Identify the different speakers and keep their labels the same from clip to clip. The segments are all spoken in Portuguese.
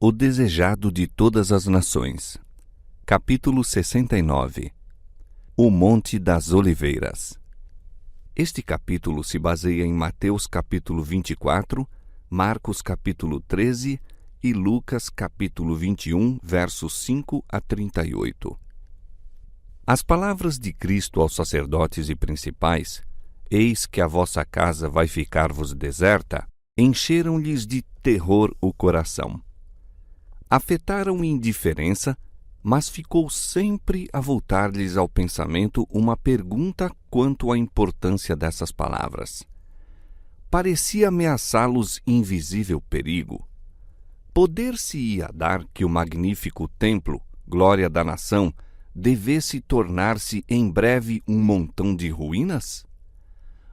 Speaker 1: O desejado de todas as nações. Capítulo 69. O Monte das Oliveiras. Este capítulo se baseia em Mateus capítulo 24, Marcos capítulo 13 e Lucas capítulo 21, versos 5 a 38. As palavras de Cristo aos sacerdotes e principais, eis que a vossa casa vai ficar-vos deserta, encheram-lhes de terror o coração. Afetaram indiferença, mas ficou sempre a voltar-lhes ao pensamento uma pergunta quanto à importância dessas palavras. Parecia ameaçá-los invisível perigo. Poder-se-ia dar que o magnífico templo, glória da nação, devesse tornar-se em breve um montão de ruínas?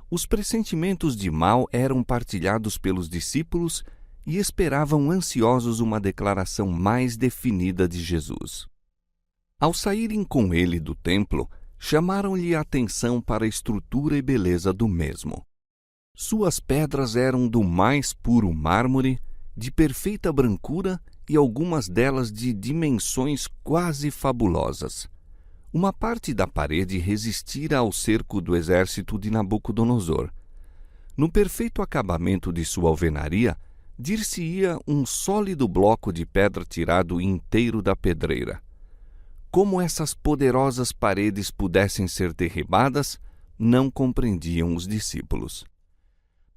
Speaker 1: Os pressentimentos de mal eram partilhados pelos discípulos e esperavam ansiosos uma declaração mais definida de Jesus. Ao saírem com ele do templo, chamaram-lhe a atenção para a estrutura e beleza do mesmo. Suas pedras eram do mais puro mármore, de perfeita brancura e algumas delas de dimensões quase fabulosas. Uma parte da parede resistira ao cerco do exército de Nabucodonosor. No perfeito acabamento de sua alvenaria, dir-se-ia um sólido bloco de pedra tirado inteiro da pedreira. Como essas poderosas paredes pudessem ser derribadas, não compreendiam os discípulos.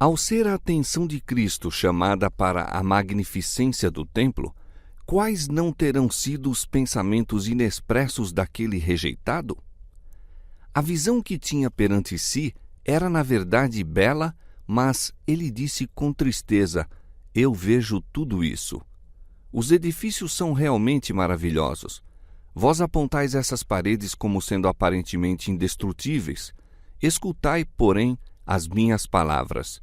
Speaker 1: Ao ser a atenção de Cristo chamada para a magnificência do templo, quais não terão sido os pensamentos inexpressos daquele rejeitado? A visão que tinha perante si era na verdade bela, mas ele disse com tristeza: eu vejo tudo isso. Os edifícios são realmente maravilhosos. Vós apontais essas paredes como sendo aparentemente indestrutíveis. Escutai, porém, as minhas palavras.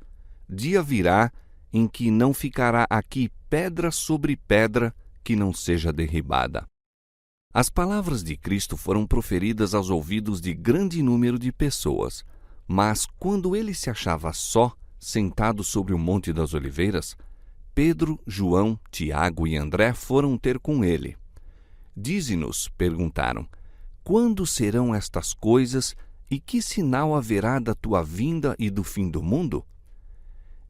Speaker 1: Dia virá em que não ficará aqui pedra sobre pedra que não seja derribada. As palavras de Cristo foram proferidas aos ouvidos de grande número de pessoas, mas quando ele se achava só, sentado sobre o Monte das Oliveiras, Pedro, João, Tiago e André foram ter com ele. Dize-nos, perguntaram, quando serão estas coisas e que sinal haverá da tua vinda e do fim do mundo?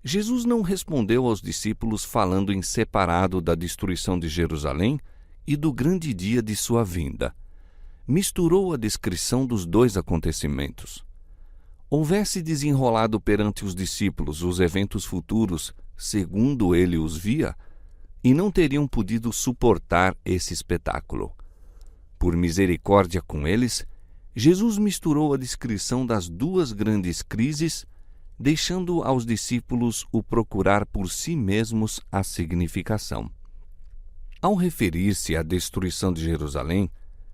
Speaker 1: Jesus não respondeu aos discípulos falando em separado da destruição de Jerusalém e do grande dia de sua vinda. Misturou a descrição dos dois acontecimentos. Houvesse desenrolado perante os discípulos os eventos futuros, segundo ele os via, e não teriam podido suportar esse espetáculo. Por misericórdia com eles, Jesus misturou a descrição das duas grandes crises, deixando aos discípulos o procurar por si mesmos a significação. Ao referir-se à destruição de Jerusalém,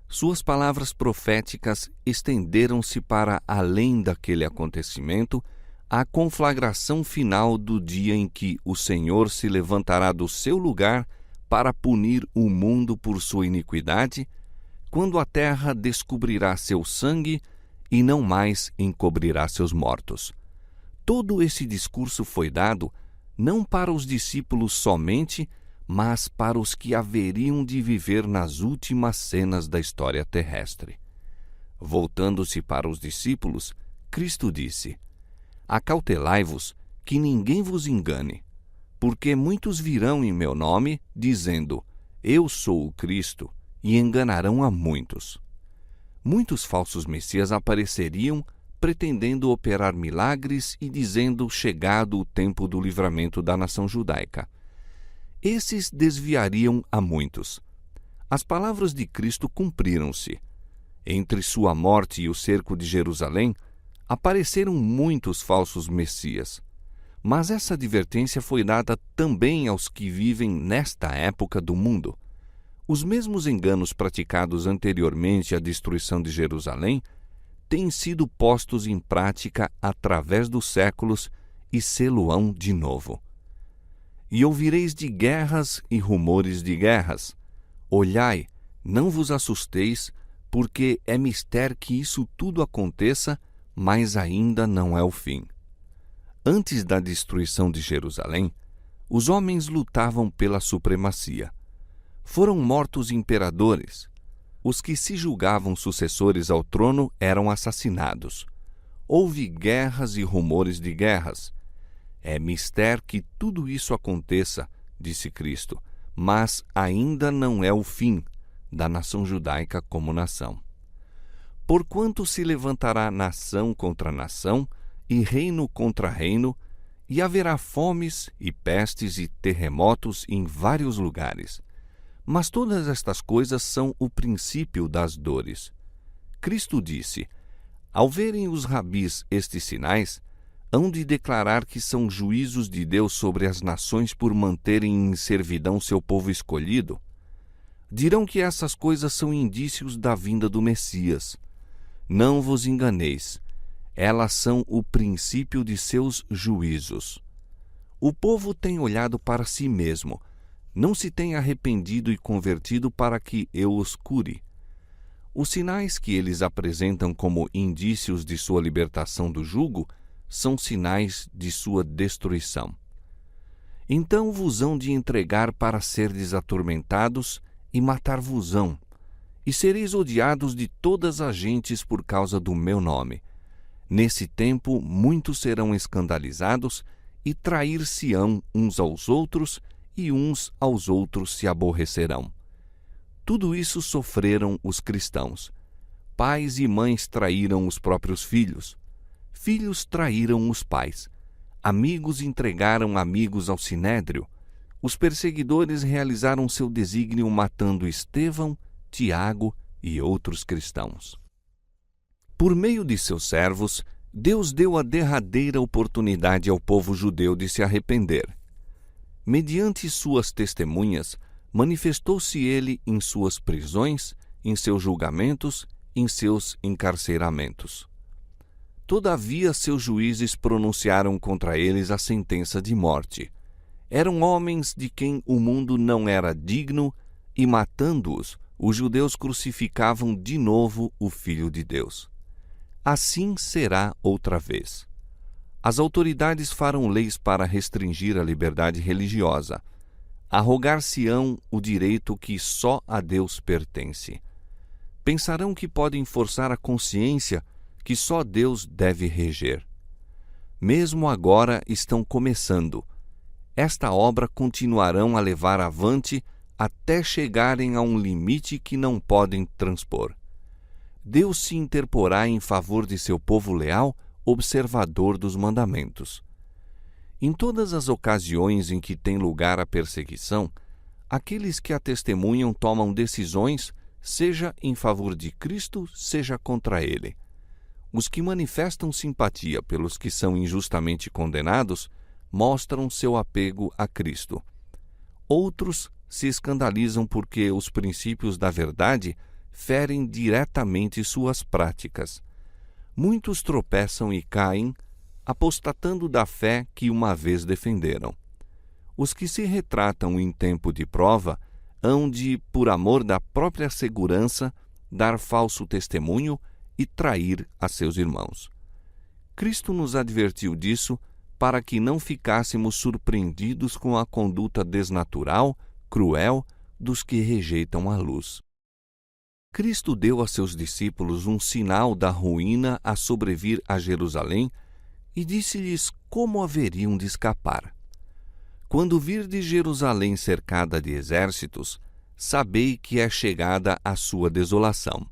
Speaker 1: suas palavras proféticas estenderam-se para além daquele acontecimento, a conflagração final do dia em que o Senhor se levantará do seu lugar para punir o mundo por sua iniquidade, quando a terra descobrirá seu sangue e não mais encobrirá seus mortos. Todo esse discurso foi dado não para os discípulos somente, mas para os que haveriam de viver nas últimas cenas da história terrestre. Voltando-se para os discípulos, Cristo disse: acautelai-vos, que ninguém vos engane, porque muitos virão em meu nome, dizendo, eu sou o Cristo, e enganarão a muitos. Muitos falsos messias apareceriam, pretendendo operar milagres e dizendo chegado o tempo do livramento da nação judaica. Esses desviariam a muitos. As palavras de Cristo cumpriram-se. Entre sua morte e o cerco de Jerusalém, apareceram muitos falsos messias, mas essa advertência foi dada também aos que vivem nesta época do mundo. Os mesmos enganos praticados anteriormente à destruição de Jerusalém têm sido postos em prática através dos séculos e sê-lo-ão de novo. E ouvireis de guerras e rumores de guerras. Olhai, não vos assusteis, porque é mister que isso tudo aconteça, mas ainda não é o fim. Antes da destruição de Jerusalém, os homens lutavam pela supremacia. Foram mortos imperadores. Os que se julgavam sucessores ao trono eram assassinados. Houve guerras e rumores de guerras. É mister que tudo isso aconteça, disse Cristo, mas ainda não é o fim da nação judaica como nação. Porquanto se levantará nação contra nação, e reino contra reino, e haverá fomes e pestes e terremotos em vários lugares. Mas todas estas coisas são o princípio das dores. Cristo disse: ao verem os rabis estes sinais, hão de declarar que são juízos de Deus sobre as nações por manterem em servidão seu povo escolhido. Dirão que essas coisas são indícios da vinda do Messias. Não vos enganeis, elas são o princípio de seus juízos. O povo tem olhado para si mesmo, não se tem arrependido e convertido para que eu os cure. Os sinais que eles apresentam como indícios de sua libertação do jugo são sinais de sua destruição. Então vos hão de entregar para serdes atormentados e matar-vos-ão, e sereis odiados de todas as gentes por causa do meu nome. Nesse tempo muitos serão escandalizados e trair-se-ão uns aos outros, e uns aos outros se aborrecerão. Tudo isso sofreram os cristãos. Pais e mães traíram os próprios filhos. Filhos traíram os pais. Amigos entregaram amigos ao sinédrio. Os perseguidores realizaram seu desígnio matando Estevão, Tiago e outros cristãos. Por meio de seus servos, Deus deu a derradeira oportunidade ao povo judeu de se arrepender. Mediante suas testemunhas, manifestou-se ele em suas prisões, em seus julgamentos, em seus encarceramentos. Todavia, seus juízes pronunciaram contra eles a sentença de morte. Eram homens de quem o mundo não era digno, e matando-os, os judeus crucificavam de novo o Filho de Deus. Assim será outra vez. As autoridades farão leis para restringir a liberdade religiosa. Arrogar-se-ão o direito que só a Deus pertence. Pensarão que podem forçar a consciência que só Deus deve reger. Mesmo agora estão começando. Esta obra continuarão a levar avante até chegarem a um limite que não podem transpor. Deus se interporá em favor de seu povo leal, observador dos mandamentos. Em todas as ocasiões em que tem lugar a perseguição, aqueles que a testemunham tomam decisões, seja em favor de Cristo, seja contra ele. Os que manifestam simpatia pelos que são injustamente condenados mostram seu apego a Cristo. Outros se escandalizam porque os princípios da verdade ferem diretamente suas práticas. Muitos tropeçam e caem, apostatando da fé que uma vez defenderam. Os que se retratam em tempo de prova hão de, por amor da própria segurança, dar falso testemunho e trair a seus irmãos. Cristo nos advertiu disso para que não ficássemos surpreendidos com a conduta desnatural, cruel, dos que rejeitam a luz. Cristo deu a seus discípulos um sinal da ruína a sobrevir a Jerusalém e disse-lhes como haveriam de escapar. Quando virdes Jerusalém cercada de exércitos, sabei que é chegada a sua desolação.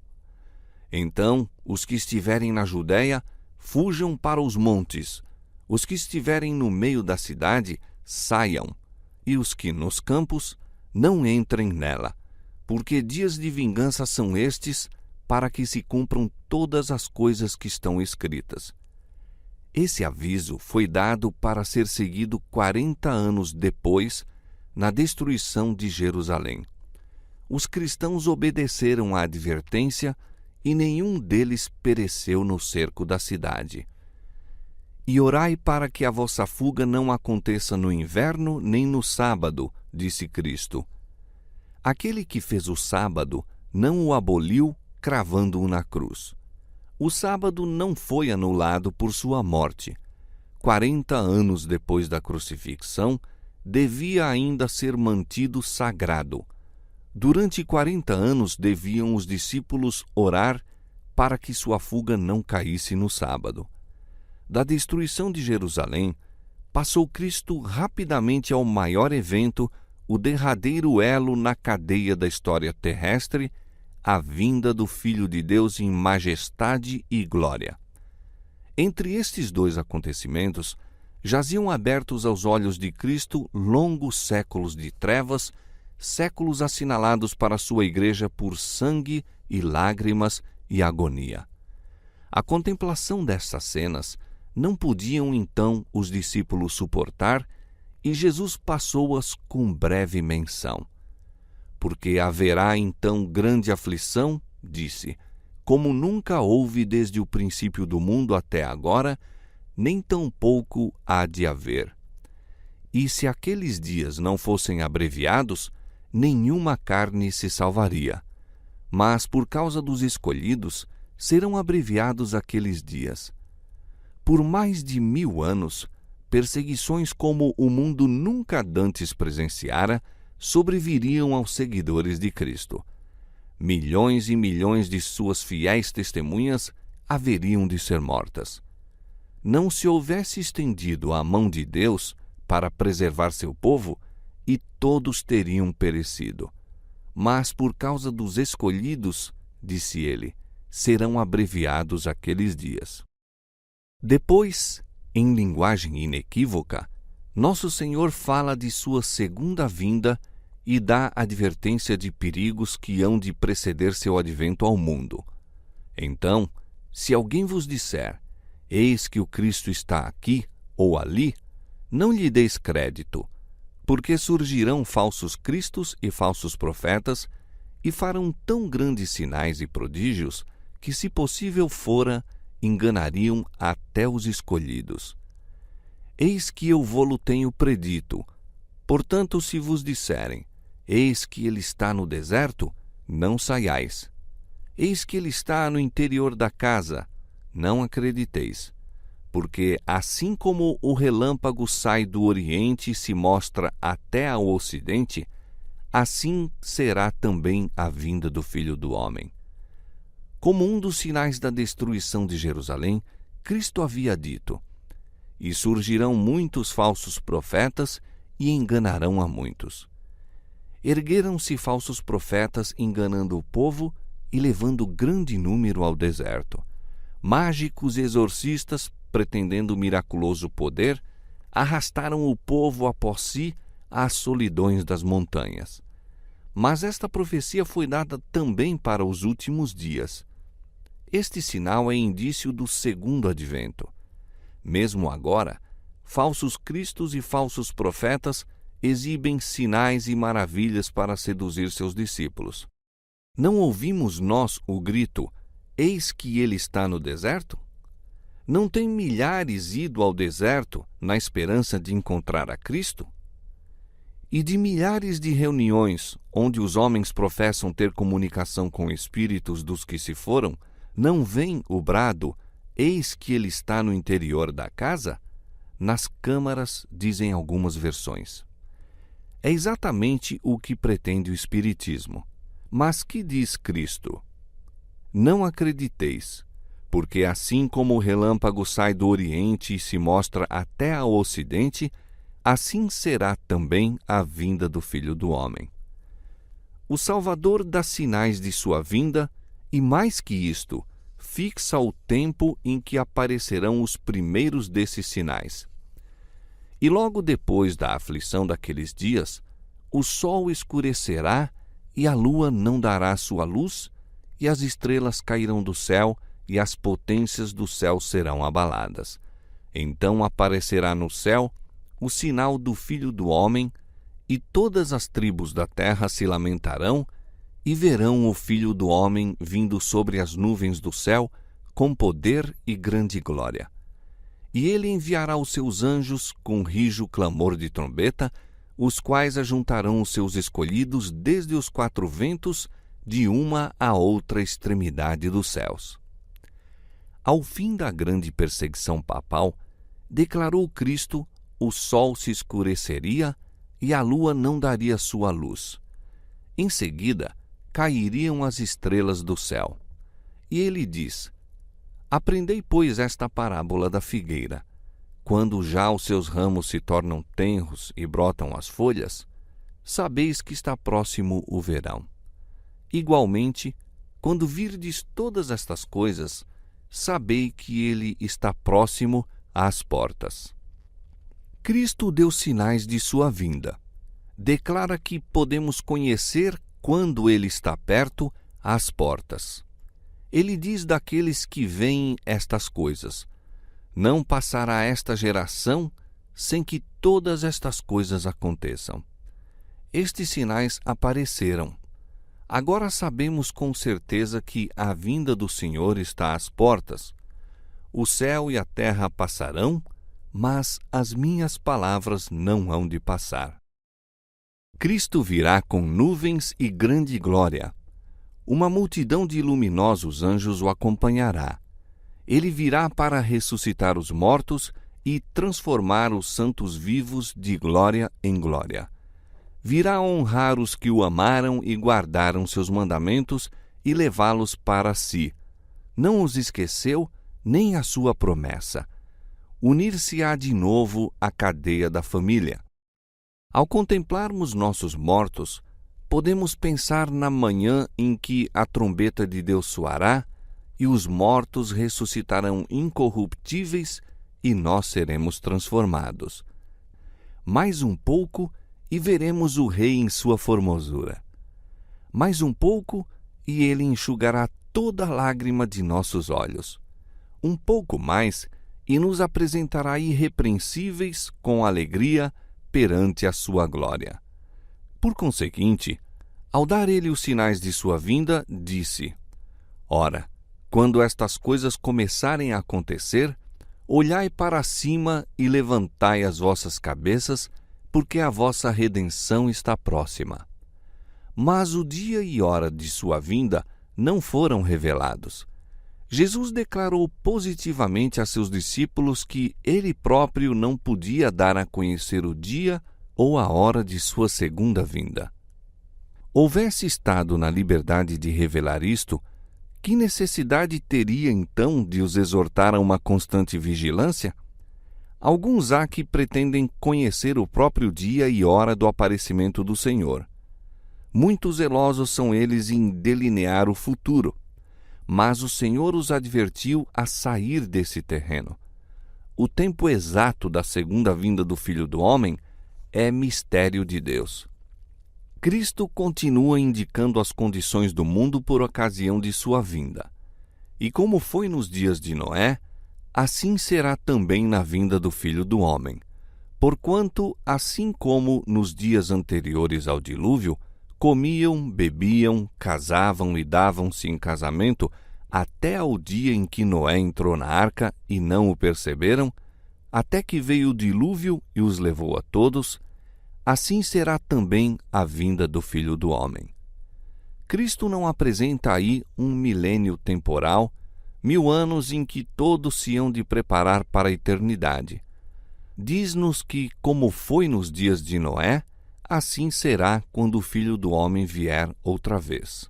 Speaker 1: Então, os que estiverem na Judéia, fujam para os montes. Os que estiverem no meio da cidade, saiam. E os que nos campos, não entrem nela. Porque dias de vingança são estes, para que se cumpram todas as coisas que estão escritas. Esse aviso foi dado para ser seguido 40 anos depois, na destruição de Jerusalém. Os cristãos obedeceram à advertência e nenhum deles pereceu no cerco da cidade. E orai para que a vossa fuga não aconteça no inverno nem no sábado, disse Cristo. Aquele que fez o sábado não o aboliu, cravando-o na cruz. O sábado não foi anulado por sua morte. 40 anos depois da crucifixão, devia ainda ser mantido sagrado. Durante 40 anos deviam os discípulos orar para que sua fuga não caísse no sábado. Da destruição de Jerusalém, passou Cristo rapidamente ao maior evento, o derradeiro elo na cadeia da história terrestre, a vinda do Filho de Deus em majestade e glória. Entre estes dois acontecimentos, jaziam abertos aos olhos de Cristo longos séculos de trevas, séculos assinalados para sua igreja por sangue e lágrimas e agonia. A contemplação dessas cenas não podiam então os discípulos suportar, e Jesus passou-as com breve menção. Porque haverá então grande aflição, disse, como nunca houve desde o princípio do mundo até agora, nem tampouco há de haver. E se aqueles dias não fossem abreviados, nenhuma carne se salvaria. Mas por causa dos escolhidos, serão abreviados aqueles dias. Por mais de 1000 anos, perseguições como o mundo nunca dantes presenciara sobreviriam aos seguidores de Cristo. Milhões e milhões de suas fiéis testemunhas haveriam de ser mortas. Não se houvesse estendido a mão de Deus para preservar seu povo, e todos teriam perecido. Mas por causa dos escolhidos, disse ele, serão abreviados aqueles dias. Depois, em linguagem inequívoca, nosso Senhor fala de sua segunda vinda e dá advertência de perigos que hão de preceder seu advento ao mundo. Então, se alguém vos disser, eis que o Cristo está aqui ou ali, não lhe deis crédito, porque surgirão falsos cristos e falsos profetas, e farão tão grandes sinais e prodígios que, se possível fora, enganariam até os escolhidos. Eis que eu vô-lo tenho predito. Portanto, se vos disserem, eis que ele está no deserto, não saiais. Eis que ele está no interior da casa, não acrediteis. Porque assim como o relâmpago sai do Oriente e se mostra até ao Ocidente, assim será também a vinda do Filho do Homem. Como um dos sinais da destruição de Jerusalém, Cristo havia dito, e surgirão muitos falsos profetas e enganarão a muitos. Ergueram-se falsos profetas enganando o povo e levando grande número ao deserto. Mágicos exorcistas, pretendendo miraculoso poder, arrastaram o povo após si às solidões das montanhas. Mas esta profecia foi dada também para os últimos dias. Este sinal é indício do segundo advento. Mesmo agora, falsos cristos e falsos profetas exibem sinais e maravilhas para seduzir seus discípulos. Não ouvimos nós o grito, eis que ele está no deserto? Não têm milhares ido ao deserto na esperança de encontrar a Cristo? E de milhares de reuniões onde os homens professam ter comunicação com espíritos dos que se foram, não vem o brado, eis que ele está no interior da casa? Nas câmaras, dizem algumas versões. É exatamente o que pretende o Espiritismo. Mas que diz Cristo? Não acrediteis, porque assim como o relâmpago sai do Oriente e se mostra até ao Ocidente, assim será também a vinda do Filho do Homem. O Salvador dá sinais de sua vinda e, mais que isto, fixa o tempo em que aparecerão os primeiros desses sinais. E logo depois da aflição daqueles dias, o sol escurecerá e a lua não dará sua luz, e as estrelas cairão do céu, e as potências do céu serão abaladas. Então aparecerá no céu o sinal do Filho do Homem, e todas as tribos da terra se lamentarão, e verão o Filho do Homem vindo sobre as nuvens do céu, com poder e grande glória. E ele enviará os seus anjos com rijo clamor de trombeta, os quais ajuntarão os seus escolhidos desde os 4 ventos, de uma a outra extremidade dos céus. Ao fim da grande perseguição papal, declarou Cristo, o sol se escureceria e a lua não daria sua luz. Em seguida, cairiam as estrelas do céu. E ele diz: Aprendei, pois, esta parábola da figueira. Quando já os seus ramos se tornam tenros e brotam as folhas, sabeis que está próximo o verão. Igualmente, quando virdes todas estas coisas, sabei que ele está próximo às portas. Cristo deu sinais de sua vinda. Declara que podemos conhecer quando ele está perto às portas. Ele diz daqueles que veem estas coisas: Não passará esta geração sem que todas estas coisas aconteçam. Estes sinais apareceram. Agora sabemos com certeza que a vinda do Senhor está às portas. O céu e a terra passarão, mas as minhas palavras não hão de passar. Cristo virá com nuvens e grande glória. Uma multidão de luminosos anjos o acompanhará. Ele virá para ressuscitar os mortos e transformar os santos vivos de glória em glória. Virá honrar os que o amaram e guardaram seus mandamentos e levá-los para si. Não os esqueceu, nem a sua promessa. Unir-se-á de novo à cadeia da família. Ao contemplarmos nossos mortos, podemos pensar na manhã em que a trombeta de Deus soará e os mortos ressuscitarão incorruptíveis e nós seremos transformados. Mais um pouco e veremos o Rei em sua formosura. Mais um pouco e ele enxugará toda lágrima de nossos olhos. Um pouco mais e nos apresentará irrepreensíveis com alegria perante a sua glória. Por conseguinte, ao dar ele os sinais de sua vinda, disse: Ora, quando estas coisas começarem a acontecer, olhai para cima e levantai as vossas cabeças, porque a vossa redenção está próxima. Mas o dia e hora de sua vinda não foram revelados. Jesus declarou positivamente a seus discípulos que ele próprio não podia dar a conhecer o dia ou a hora de sua segunda vinda. Houvesse estado na liberdade de revelar isto, que necessidade teria então de os exortar a uma constante vigilância? Alguns há que pretendem conhecer o próprio dia e hora do aparecimento do Senhor. Muito zelosos são eles em delinear o futuro, mas o Senhor os advertiu a sair desse terreno. O tempo exato da segunda vinda do Filho do Homem é mistério de Deus. Cristo continua indicando as condições do mundo por ocasião de sua vinda. E como foi nos dias de Noé, assim será também na vinda do Filho do Homem. Porquanto, assim como nos dias anteriores ao dilúvio, comiam, bebiam, casavam e davam-se em casamento até ao dia em que Noé entrou na arca e não o perceberam, até que veio o dilúvio e os levou a todos, assim será também a vinda do Filho do Homem. Cristo não apresenta aí um milênio temporal, 1000 anos em que todos se hão de preparar para a eternidade. Diz-nos que, como foi nos dias de Noé, assim será quando o Filho do Homem vier outra vez.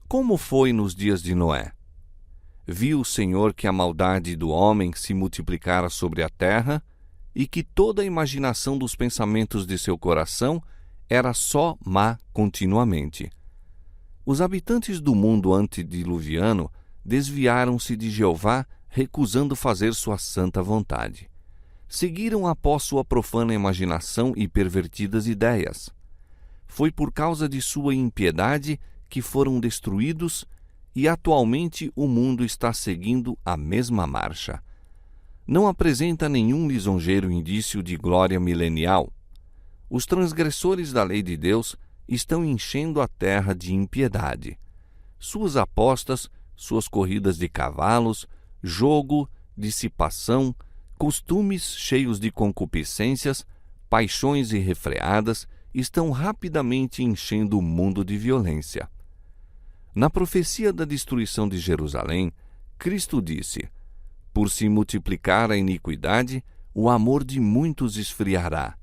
Speaker 1: Como foi nos dias de Noé? Viu o Senhor que a maldade do homem se multiplicara sobre a terra e que toda a imaginação dos pensamentos de seu coração era só má continuamente. Os habitantes do mundo antediluviano desviaram-se de Jeová, recusando fazer sua santa vontade. Seguiram após sua profana imaginação e pervertidas ideias. Foi por causa de sua impiedade que foram destruídos e atualmente o mundo está seguindo a mesma marcha. Não apresenta nenhum lisonjeiro indício de glória milenial. Os transgressores da lei de Deus estão enchendo a terra de impiedade. Suas apostas, suas corridas de cavalos, jogo, dissipação, costumes cheios de concupiscências, paixões irrefreadas estão rapidamente enchendo o mundo de violência. Na profecia da destruição de Jerusalém, Cristo disse: Por se multiplicar a iniquidade, o amor de muitos esfriará,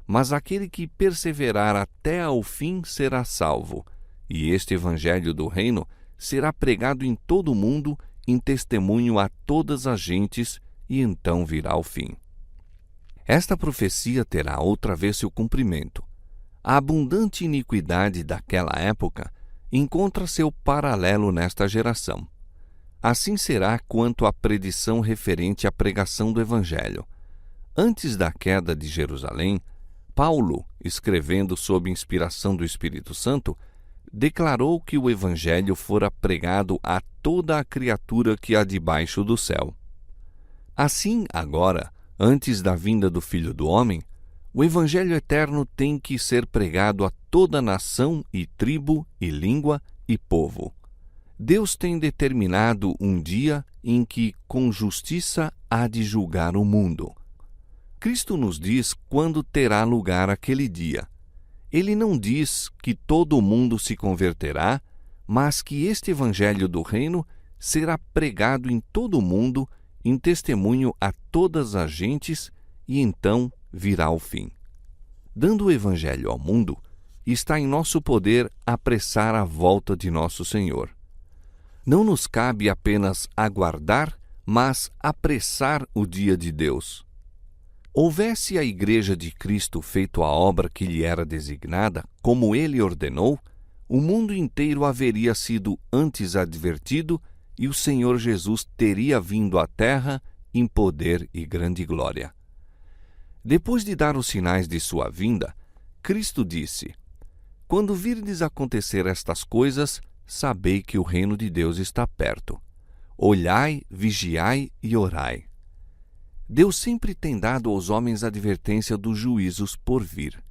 Speaker 1: mas aquele que perseverar até ao fim será salvo. E este evangelho do reino será pregado em todo o mundo, em testemunho a todas as gentes, e então virá o fim. Esta profecia terá outra vez seu cumprimento. A abundante iniquidade daquela época encontra seu paralelo nesta geração. Assim será quanto à predição referente à pregação do Evangelho. Antes da queda de Jerusalém, Paulo, escrevendo sob inspiração do Espírito Santo, declarou que o Evangelho fora pregado a toda a criatura que há debaixo do céu. Assim, agora, antes da vinda do Filho do Homem, o Evangelho eterno tem que ser pregado a toda nação e tribo e língua e povo. Deus tem determinado um dia em que, com justiça, há de julgar o mundo. Cristo nos diz quando terá lugar aquele dia. Ele não diz que todo o mundo se converterá, mas que este Evangelho do Reino será pregado em todo o mundo, em testemunho a todas as gentes, e então virá o fim. Dando o Evangelho ao mundo, está em nosso poder apressar a volta de nosso Senhor. Não nos cabe apenas aguardar, mas apressar o dia de Deus. Houvesse a Igreja de Cristo feito a obra que lhe era designada, como ele ordenou, o mundo inteiro haveria sido antes advertido e o Senhor Jesus teria vindo à terra em poder e grande glória. Depois de dar os sinais de sua vinda, Cristo disse: Quando virdes acontecer estas coisas, sabei que o reino de Deus está perto. Olhai, vigiai e orai. Deus sempre tem dado aos homens advertência dos juízos por vir.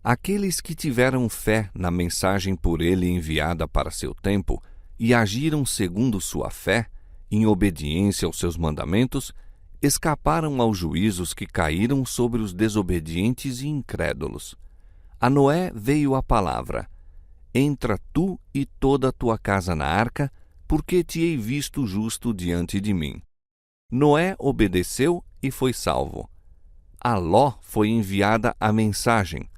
Speaker 1: Aqueles que tiveram fé na mensagem por ele enviada para seu tempo e agiram segundo sua fé, em obediência aos seus mandamentos, escaparam aos juízos que caíram sobre os desobedientes e incrédulos. A Noé veio a palavra: Entra tu e toda a tua casa na arca, porque te hei visto justo diante de mim. Noé obedeceu e foi salvo. A Ló foi enviada a mensagem: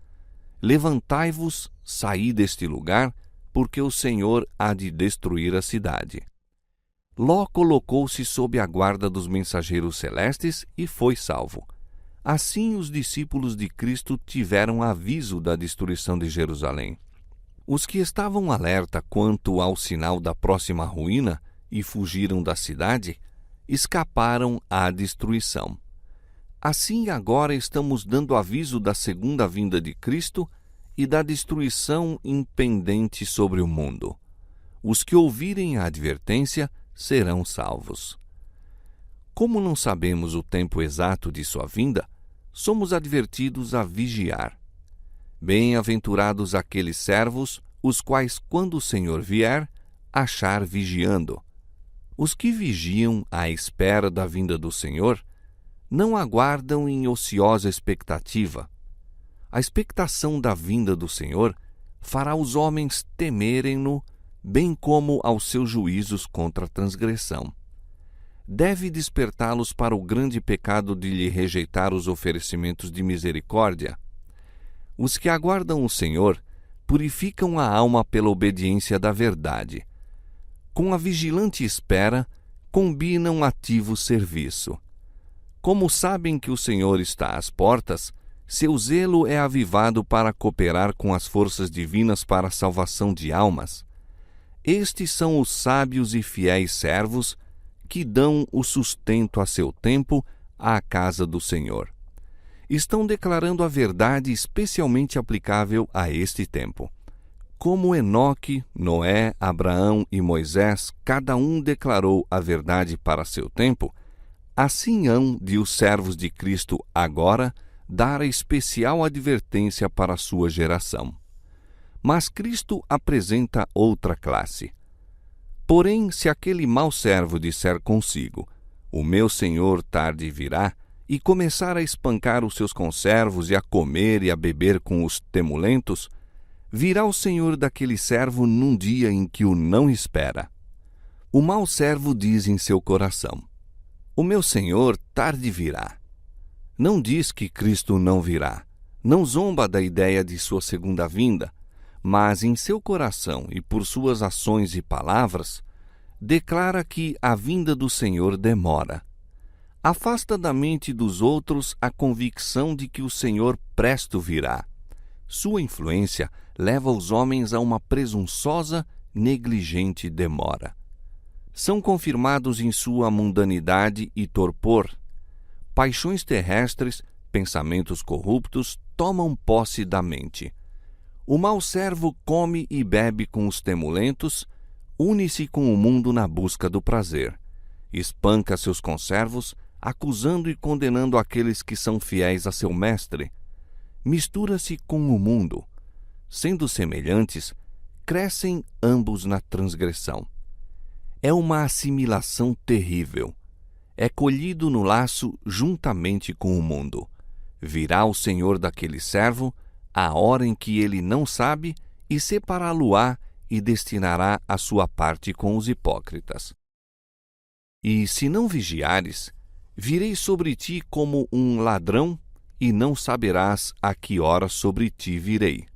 Speaker 1: Levantai-vos, saí deste lugar, porque o Senhor há de destruir a cidade. Ló colocou-se sob a guarda dos mensageiros celestes e foi salvo. Assim os discípulos de Cristo tiveram aviso da destruição de Jerusalém. Os que estavam alerta quanto ao sinal da próxima ruína e fugiram da cidade, escaparam à destruição. Assim agora estamos dando aviso da segunda vinda de Cristo e da destruição impendente sobre o mundo. Os que ouvirem a advertência serão salvos. Como não sabemos o tempo exato de sua vinda, somos advertidos a vigiar. Bem-aventurados aqueles servos, os quais, quando o Senhor vier, achar vigiando. Os que vigiam à espera da vinda do Senhor não aguardam em ociosa expectativa. A expectação da vinda do Senhor fará os homens temerem-no, bem como aos seus juízos contra a transgressão. Deve despertá-los para o grande pecado de lhe rejeitar os oferecimentos de misericórdia. Os que aguardam o Senhor purificam a alma pela obediência da verdade. Com a vigilante espera, combinam ativo serviço. Como sabem que o Senhor está às portas, seu zelo é avivado para cooperar com as forças divinas para a salvação de almas. Estes são os sábios e fiéis servos que dão o sustento a seu tempo à casa do Senhor. Estão declarando a verdade especialmente aplicável a este tempo. Como Enoque, Noé, Abraão e Moisés, cada um declarou a verdade para seu tempo, assim hão de os servos de Cristo agora dar a especial advertência para a sua geração. Mas Cristo apresenta outra classe. Porém, se aquele mau servo disser consigo: O meu Senhor tarde virá, e começar a espancar os seus conservos e a comer e a beber com os temulentos, virá o Senhor daquele servo num dia em que o não espera. O mau servo diz em seu coração: O meu Senhor tarde virá. Não diz que Cristo não virá, Não zomba da ideia de sua segunda vinda, mas em seu coração e por suas ações e palavras, declara que a vinda do Senhor demora. Afasta da mente dos outros a convicção de que o Senhor presto virá. Sua influência leva os homens a uma presunçosa, negligente demora. São confirmados em sua mundanidade e torpor. Paixões terrestres, pensamentos corruptos tomam posse da mente. O mau servo come e bebe com os temulentos, une-se com o mundo na busca do prazer. Espanca seus conservos, acusando e condenando aqueles que são fiéis a seu mestre. Mistura-se com o mundo. Sendo semelhantes, crescem ambos na transgressão. É uma assimilação terrível. É colhido no laço juntamente com o mundo. Virá o Senhor daquele servo, a hora em que ele não sabe, e separá-lo-á e destinará a sua parte com os hipócritas. E se não vigiares, virei sobre ti como um ladrão, e não saberás a que hora sobre ti virei.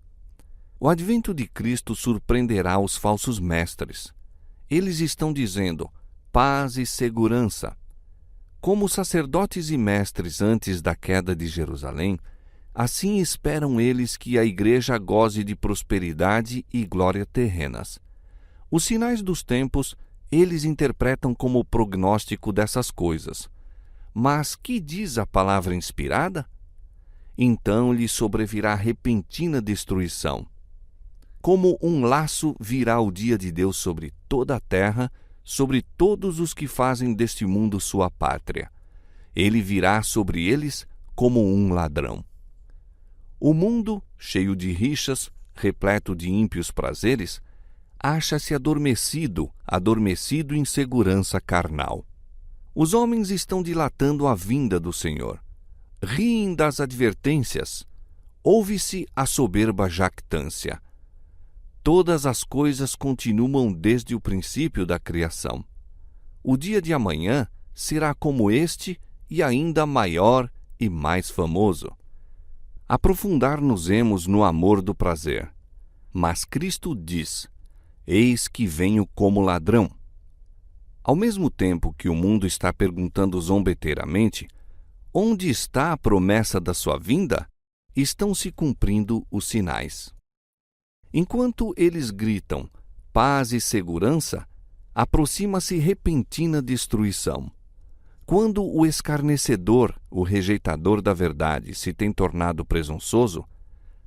Speaker 1: O advento de Cristo surpreenderá os falsos mestres. Eles estão dizendo paz e segurança. Como sacerdotes e mestres antes da queda de Jerusalém, assim esperam eles que a igreja goze de prosperidade e glória terrenas. Os sinais dos tempos eles interpretam como prognóstico dessas coisas. Mas que diz a palavra inspirada? Então lhe sobrevirá repentina destruição. Como um laço virá o dia de Deus sobre toda a terra, sobre todos os que fazem deste mundo sua pátria. Ele virá sobre eles como um ladrão. O mundo, cheio de rixas, repleto de ímpios prazeres, acha-se adormecido em segurança carnal. Os homens estão dilatando a vinda do Senhor. Riem das advertências. Ouve-se a soberba jactância. Todas as coisas continuam desde o princípio da criação. O dia de amanhã será como este e ainda maior e mais famoso. Aprofundar-nos-emos no amor do prazer. Mas Cristo diz: eis que venho como ladrão. Ao mesmo tempo que o mundo está perguntando zombeteiramente, onde está a promessa da sua vinda? Estão se cumprindo os sinais. Enquanto eles gritam paz e segurança, aproxima-se repentina destruição. Quando o escarnecedor, o rejeitador da verdade, se tem tornado presunçoso,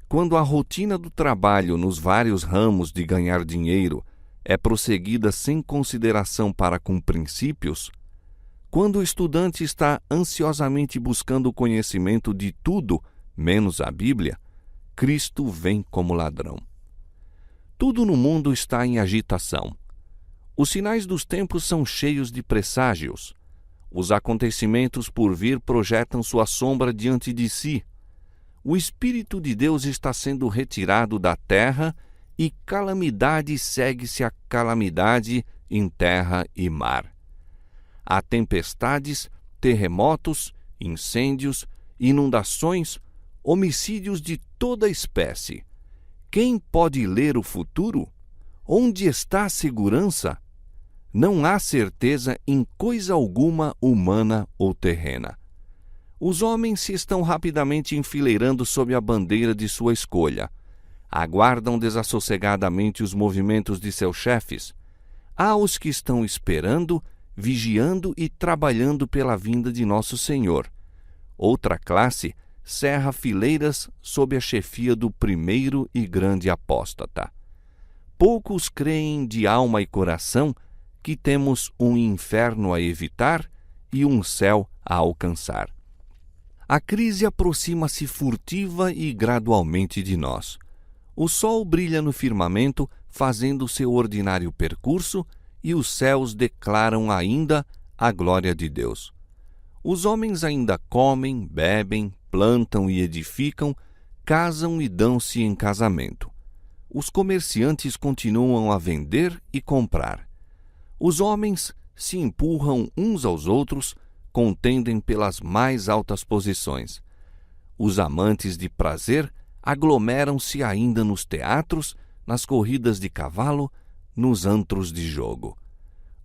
Speaker 1: quando a rotina do trabalho nos vários ramos de ganhar dinheiro é prosseguida sem consideração para com princípios, quando o estudante está ansiosamente buscando o conhecimento de tudo, menos a Bíblia, Cristo vem como ladrão. Tudo no mundo está em agitação. Os sinais dos tempos são cheios de presságios. Os acontecimentos por vir projetam sua sombra diante de si. O Espírito de Deus está sendo retirado da terra e calamidade segue-se a calamidade em terra e mar. Há tempestades, terremotos, incêndios, inundações, homicídios de toda espécie. Quem pode ler o futuro? Onde está a segurança? Não há certeza em coisa alguma humana ou terrena. Os homens se estão rapidamente enfileirando sob a bandeira de sua escolha. Aguardam desassossegadamente os movimentos de seus chefes. Há os que estão esperando, vigiando e trabalhando pela vinda de nosso Senhor. Outra classe cerra fileiras sob a chefia do primeiro e grande apóstata. Poucos creem de alma e coração que temos um inferno a evitar e um céu a alcançar. A crise aproxima-se furtiva e gradualmente de nós. O sol brilha no firmamento, fazendo seu ordinário percurso, e os céus declaram ainda a glória de Deus. Os homens ainda comem, bebem, plantam e edificam, casam e dão-se em casamento. Os comerciantes continuam a vender e comprar. Os homens se empurram uns aos outros, contendem pelas mais altas posições. Os amantes de prazer aglomeram-se ainda nos teatros, nas corridas de cavalo, nos antros de jogo.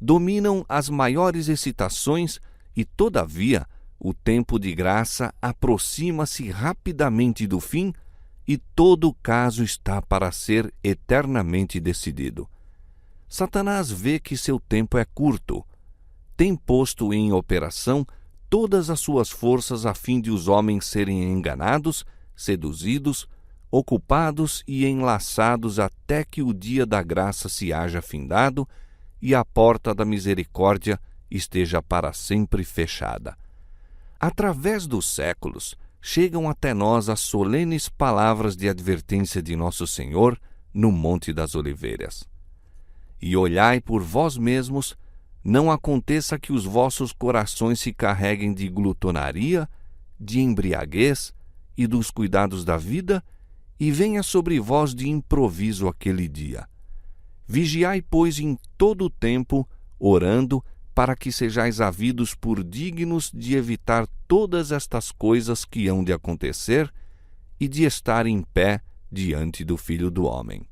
Speaker 1: Dominam as maiores excitações e, todavia, o tempo de graça aproxima-se rapidamente do fim e todo o caso está para ser eternamente decidido. Satanás vê que seu tempo é curto. Tem posto em operação todas as suas forças a fim de os homens serem enganados, seduzidos, ocupados e enlaçados até que o dia da graça se haja findado e a porta da misericórdia esteja para sempre fechada. Através dos séculos, chegam até nós as solenes palavras de advertência de Nosso Senhor no Monte das Oliveiras. E olhai por vós mesmos, não aconteça que os vossos corações se carreguem de glutonaria, de embriaguez e dos cuidados da vida, e venha sobre vós de improviso aquele dia. Vigiai, pois, em todo o tempo, orando, para que sejais havidos por dignos de evitar todas estas coisas que hão de acontecer e de estar em pé diante do Filho do Homem.